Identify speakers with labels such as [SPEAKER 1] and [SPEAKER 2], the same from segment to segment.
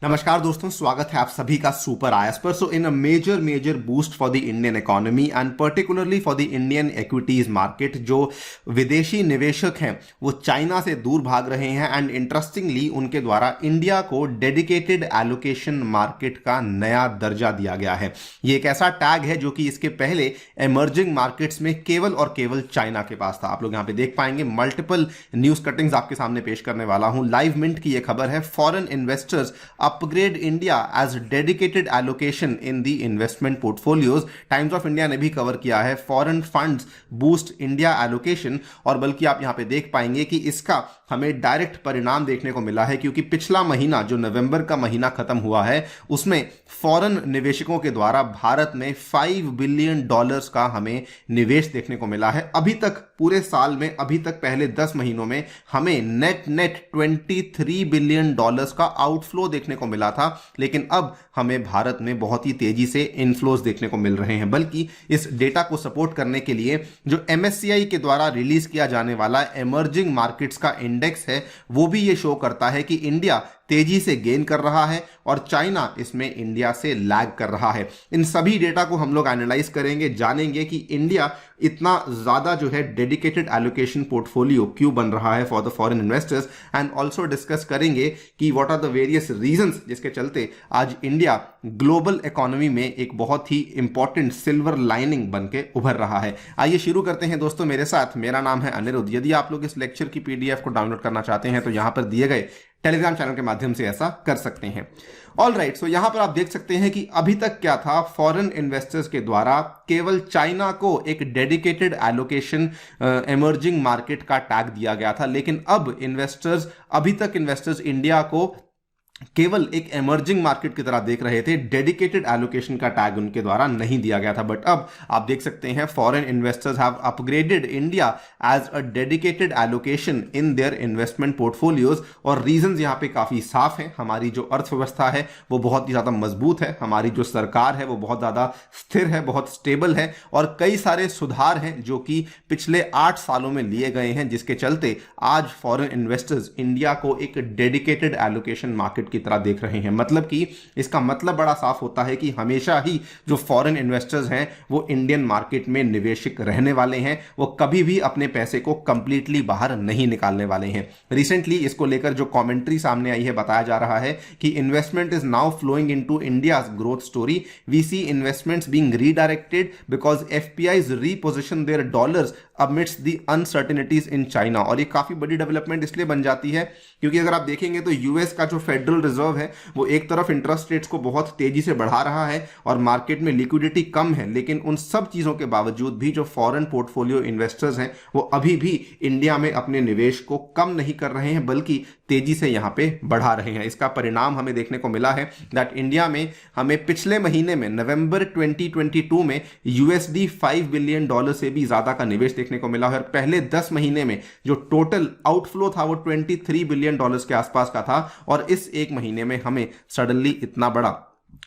[SPEAKER 1] नमस्कार दोस्तों, स्वागत है आप सभी का सुपर आयस पर। So in a major boost for the Indian economy and particularly for the Indian equities market, जो विदेशी निवेशक हैं वो चाइना से दूर भाग रहे हैं एंड इंटरेस्टिंगली उनके द्वारा इंडिया को डेडिकेटेड एलोकेशन मार्केट का नया दर्जा दिया गया है। ये एक ऐसा टैग है जो कि इसके पहले इमर्जिंग मार्केट्स में केवल और केवल चाइना के पास था। आप लोग यहाँ पे देख पाएंगे, मल्टीपल न्यूज कटिंग्स आपके सामने पेश करने वाला हूं। लाइव मिंट की यह खबर है, foreign investors upgrade India as dedicated allocation in the investment portfolios. Times of India ने भी कवर किया है, foreign funds boost India allocation. और बल्कि आप यहां पे देख पाएंगे कि इसका हमें डायरेक्ट परिणाम देखने को मिला है, क्योंकि पिछला महीना जो नवंबर का महीना खत्म हुआ है उसमें फॉरेन निवेशकों के द्वारा भारत में $5 बिलियन का हमें निवेश देखने को मिला है। अभी तक पूरे साल में, अभी तक पहले 10 महीनों में हमें नेट $23 बिलियन का आउटफ्लो देखने को मिला था, लेकिन अब हमें भारत में बहुत ही तेजी से इनफ्लोज देखने को मिल रहे हैं। बल्कि इस डेटा को सपोर्ट करने के लिए जो MSCI के द्वारा रिलीज किया जाने वाला इमर्जिंग मार्केट्स का इंडेक्स है वो भी ये शो करता है कि इंडिया तेजी से गेन कर रहा है और चाइना इसमें इंडिया से लैग कर रहा है। इन सभी डेटा को हम लोग एनालाइज करेंगे, जानेंगे कि इंडिया इतना ज्यादा जो है डेडिकेटेड एलोकेशन पोर्टफोलियो क्यों बन रहा है for the foreign investors, and also discuss करेंगे कि what are the various reasons जिसके चलते आज इंडिया ग्लोबल इकोनॉमी में एक बहुत ही इंपॉर्टेंट सिल्वर लाइनिंग बन के उभर रहा है। आइए शुरू करते हैं दोस्तों मेरे साथ। मेरा नाम है अनिरुद्ध। यदि आप लोग इस लेक्चर की PDF को डाउनलोड करना चाहते हैं तो यहां पर दिए गए टेलीग्राम चैनल के माध्यम से ऐसा कर सकते हैं। ऑल राइट, सो यहां पर आप देख सकते हैं कि अभी तक क्या था, फॉरेन इन्वेस्टर्स के द्वारा केवल चाइना को एक डेडिकेटेड एलोकेशन इमर्जिंग मार्केट का टैग दिया गया था, लेकिन अब अभी तक इन्वेस्टर्स इंडिया को केवल एक इमर्जिंग मार्केट की तरह देख रहे थे। डेडिकेटेड एलोकेशन का टैग उनके द्वारा नहीं दिया गया था। बट अब आप देख सकते हैं foreign investors have upgraded India as a dedicated allocation in their investment portfolios. और रीजंस यहां पे काफी साफ हैं। हमारी जो अर्थव्यवस्था है वो बहुत ही ज्यादा मजबूत है, हमारी जो सरकार है वो बहुत ज्यादा स्थिर है, बहुत स्टेबल है, और कई सारे सुधार हैं जो कि पिछले 8 सालों में लिए गए हैं, जिसके चलते आज फॉरेन इन्वेस्टर्स इंडिया को एक डेडिकेटेड एलोकेशन मार्केट की तरह देख रहे हैं। मतलब कि इसका मतलब बड़ा साफ होता है कि हमेशा ही जो फॉरेन इन्वेस्टर्स हैं वो इंडियन मार्केट में निवेशक रहने वाले हैं, वो कभी भी अपने पैसे को कंप्लीटली बाहर नहीं निकालने वाले हैं। रिसेंटली इसको लेकर जो कमेंट्री सामने आई है, बताया जा रहा है कि investment is now flowing into India's growth story, we see investments being redirected because FPIs reposition their dollars amidst the uncertainties in China. और ये काफी बड़ी डेवलपमेंट इसलिए बन जाती है क्योंकि अगर आप देखेंगे तो यूएस का जो फेडरल रिजर्व है वो एक तरफ इंटरेस्ट रेट्स को बहुत तेजी से बढ़ा रहा है और मार्केट में लिक्विडिटी कम है, लेकिन उन सब चीजों के बावजूद भी जो फॉरेन पोर्टफोलियो इन्वेस्टर्स हैं वो अभी भी इंडिया में अपने निवेश को कम नहीं कर रहे हैं, बल्कि तेजी से यहां पे बढ़ा रहे हैं। इसका परिणाम हमें देखने को मिला है दैट इंडिया में हमें पिछले महीने में नवंबर 2022 में $5 बिलियन से भी ज्यादा का निवेश देखने को मिला है। और पहले 10 महीने में जो टोटल आउटफ्लो था वो $23 बिलियन के आसपास का था, और इस एक महीने में हमें सडनली इतना बड़ा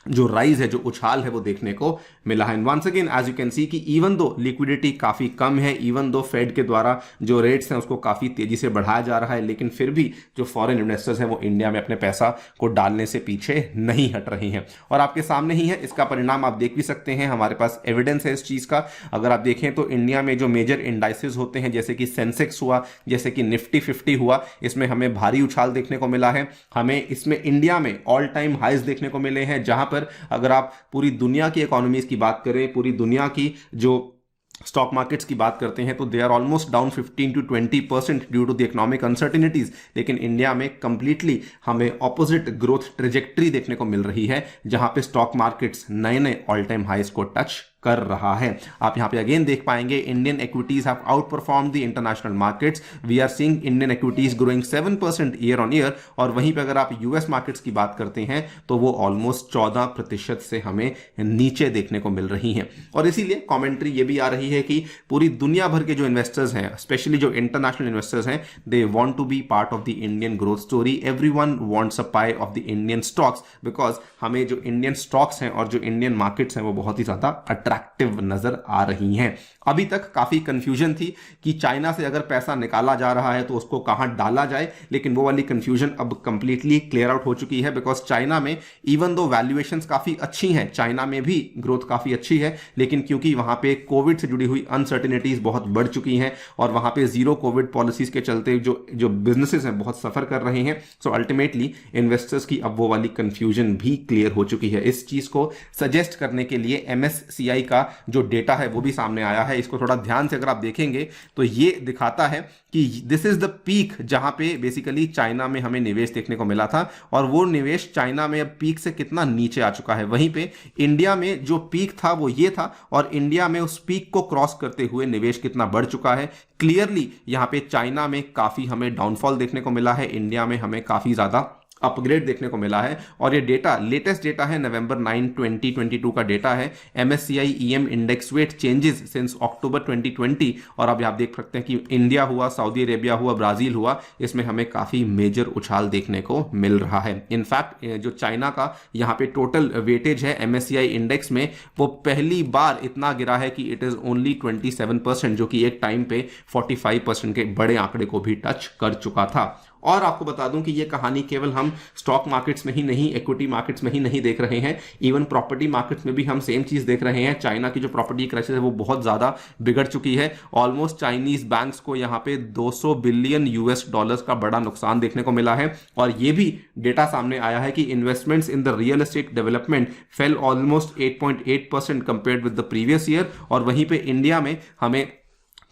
[SPEAKER 1] जो राइज है, जो उछाल है, वो देखने को मिला है। Once again as you can see कि इवन दो लिक्विडिटी काफी कम है, इवन दो फेड के द्वारा जो रेट्स हैं उसको काफी तेजी से बढ़ाया जा रहा है, लेकिन फिर भी जो फॉरेन इन्वेस्टर्स हैं वो इंडिया में अपने पैसा को डालने से पीछे नहीं हट रहे हैं। और आपके सामने ही है, इसका परिणाम आप देख भी सकते हैं, हमारे पास एविडेंस है इस चीज का। अगर आप देखें तो इंडिया में जो मेजर इंडाइसेस होते हैं, जैसे कि सेंसेक्स हुआ, जैसे कि निफ्टी 50 हुआ, इसमें हमें भारी उछाल देखने को मिला है। हमें इसमें इंडिया में ऑल टाइम हाइज देखने को मिले हैं, जहां पर अगर आप पूरी दुनिया की इकोनॉमीज की बात करें, पूरी दुनिया की जो स्टॉक मार्केट्स की बात करते हैं तो they are almost down 15 to 20% due to the economic uncertainties. लेकिन इंडिया में कंप्लीटली हमें ऑपोजिट ग्रोथ ट्रेजेक्टरी देखने को मिल रही है, जहां पे स्टॉक मार्केट्स नए नए ऑल टाइम हाइज को टच कर रहा है। आप यहां पे अगेन देख पाएंगे Indian equities have outperform the international markets. We are seeing Indian equities growing 7% year on year, और वहीं पे अगर आप यूएस मार्केट्स की बात करते हैं तो वो ऑलमोस्ट 14% से हमें नीचे देखने को मिल रही हैं। और इसीलिए कमेंट्री ये भी आ रही है कि पूरी दुनिया भर के जो इन्वेस्टर्स हैं, स्पेशली जो इंटरनेशनल इन्वेस्टर्स हैं, they want to be part of the Indian growth story. Everyone wants a pie of the Indian stocks, because हमें जो इंडियन स्टॉक्स हैं और जो इंडियन मार्केट्स हैं वो बहुत ही ज्यादा अट्रैक्टिव नजर आ रही हैं। अभी तक काफी कंफ्यूजन थी कि चाइना से अगर पैसा निकाला जा रहा है तो उसको कहां डाला जाए, लेकिन वो वाली कंफ्यूजन अब कंप्लीटली क्लियर आउट हो चुकी है। बिकॉज चाइना में इवन दो वैल्यूएशंस काफी अच्छी हैं, चाइना में भी ग्रोथ काफी अच्छी है, लेकिन क्योंकि वहां पे कोविड से जुड़ी हुई अनसर्टिनिटीज बहुत बढ़ चुकी हैं और वहां पे जीरो कोविड पॉलिसीज के चलते जो बिजनेसेस हैं बहुत सफर कर रहे हैं, सो अल्टीमेटली इन्वेस्टर्स की अब वो वाली कंफ्यूजन भी क्लियर हो चुकी है। इस चीज को सजेस्ट करने के लिए MSCI का जो डेटा है वो भी सामने आया है। इसको थोड़ा ध्यान से अगर आप देखेंगे तो ये दिखाता है कि दिस इज द पीक जहां पे बेसिकली चाइना में हमें निवेश देखने को मिला था, और वो निवेश चाइना में अब पीक से कितना नीचे आ चुका है। वहीं पे इंडिया में जो पीक था वो ये था, और इंडिया में उस पीक को क्रॉस करते हुए निवेश कितना बढ़ चुका है। क्लियरली यहां पे चाइना में काफी हमें डाउनफॉल देखने को मिला है, इंडिया में हमें काफी ज्यादा अपग्रेड देखने को मिला है। और ये डेटा लेटेस्ट डेटा है, नवंबर 9 2022 का डेटा है। MSCI EM index weight changes since October 2020, और अब आप देख सकते हैं कि इंडिया हुआ, सऊदी अरेबिया हुआ, ब्राजील हुआ, इसमें हमें काफी मेजर उछाल देखने को मिल रहा है। इनफैक्ट जो चाइना का यहाँ पे टोटल वेटेज है MSCI इंडेक्स में, वो पहली बार इतना गिरा है कि इट इज ओनली 27%, जो कि एक टाइम पे 45% के बड़े आंकड़े को भी टच कर चुका था। और आपको बता दूं कि ये कहानी केवल हम स्टॉक मार्केट्स में ही नहीं, इक्विटी मार्केट्स में ही नहीं देख रहे हैं, इवन प्रॉपर्टी मार्केट्स में भी हम सेम चीज देख रहे हैं। चाइना की जो प्रॉपर्टी क्राइसिस है वो बहुत ज्यादा बिगड़ चुकी है। ऑलमोस्ट चाइनीज बैंक्स को यहाँ पे 200 बिलियन US$ का बड़ा नुकसान देखने को मिला है। और ये भी डेटा सामने आया है कि investments in the real estate development fail almost 8.8% compared with the previous year, और वहीं पे इंडिया में हमें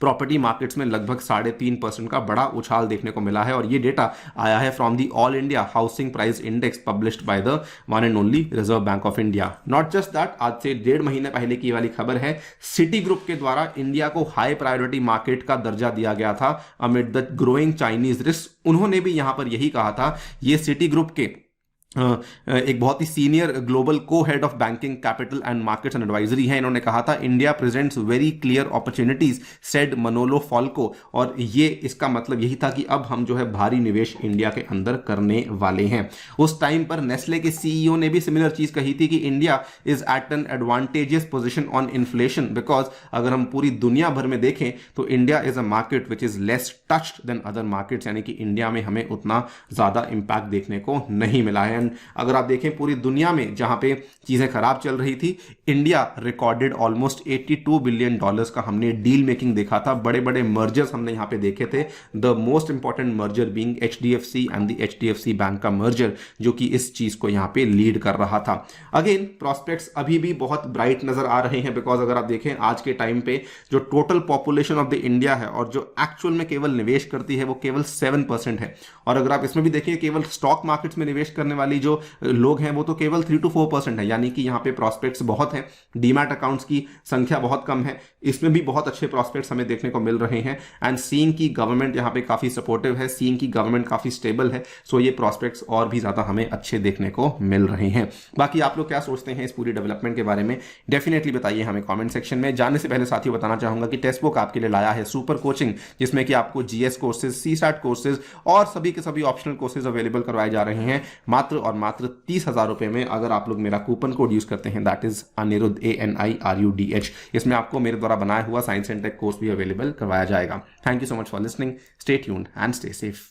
[SPEAKER 1] प्रॉपर्टी मार्केट्स में लगभग 3.5% का बड़ा उछाल देखने को मिला है। और ये डेटा आया है from the all India housing price index published by the one and only reserve bank of India. Not just that, आज से 1.5 महीने पहले की वाली खबर है, सिटी ग्रुप के द्वारा इंडिया को हाई प्रायोरिटी मार्केट का दर्जा दिया गया था amid the growing Chinese risk. उन्होंने भी यहां पर यही कहा था। ये सिटी ग्रुप के एक बहुत ही senior global co head of banking capital and markets and advisory है। इन्होंने कहा था India presents very clear opportunities, said Manolo Falco. और ये इसका मतलब यही था कि अब हम जो है भारी निवेश इंडिया के अंदर करने वाले हैं। उस टाइम पर नेस्ले के CEO ने भी सिमिलर चीज कही थी कि India is at an advantageous position on inflation, because अगर हम पूरी दुनिया भर में देखें तो India is a market which is less touched than other markets, यानी कि इंडिया में हमें उतना ज्यादा इंपैक्ट देखने को नहीं मिला है। अगर आप देखें पूरी दुनिया में जहां पे चीजें खराब चल रही थी, इंडिया रिकॉर्डेड ऑलमोस्ट $82 बिलियन का हमने डील मेकिंग देखा था। बड़े बड़े मर्जर्स हमने यहां पे देखे थे, the most important merger being HDFC and the HDFC bank का मर्जर, जो कि इस चीज को यहां पे लीड कर रहा था। अगेन प्रोस्पेक्ट्स अभी भी बहुत ब्राइट नजर आ रहे हैं, बिकॉज अगर आप देखें आज के टाइम पे जो total population of the India है और जो एक्चुअल में केवल निवेश करती है वो केवल 7% है। और अगर आप इसमें भी देखिए केवल स्टॉक मार्केट्स में निवेश करने वाली जो लोग हैं वो तो केवल 3 to 4% है, यानी कि यहां पे प्रॉस्पेक्ट्स बहुत हैं। डीमैट अकाउंट्स की संख्या बहुत कम है, इसमें भी बहुत अच्छे प्रॉस्पेक्ट्स हमें देखने को मिल रहे हैं। एंड सीइंग की गवर्नमेंट यहां पे काफी सपोर्टिव है, सीइंग की गवर्नमेंट काफी स्टेबल है, सो ये प्रॉस्पेक्ट्स और भी ज्यादा हमें अच्छे देखने को मिल रहे हैं। बाकी आप लोग क्या सोचते हैं इस पूरी डेवलपमेंट के बारे में, डेफिनेटली बताइए हमें कॉमेंट सेक्शन में। जाने से पहले साथियों बताना चाहूंगा कि टेक्स्ट बुक आपके लिए लाया है सुपर कोचिंग, जिसमें कि आपको GS कोर्सेज, CSAT कोर्सेज और सभी के सभी ऑप्शनल कोर्सेज अवेलेबल करवाए जा रहे हैं मात्र और मात्र 30,000 रुपए में, अगर आप लोग मेरा कूपन कोड यूज करते हैं, दैट इज अनिरुद्ध ANIRUDH। इसमें आपको मेरे द्वारा बनाया हुआ साइंस एंड टेक कोर्स भी अवेलेबल करवाया जाएगा। Thank you so much for listening, stay tuned and stay safe.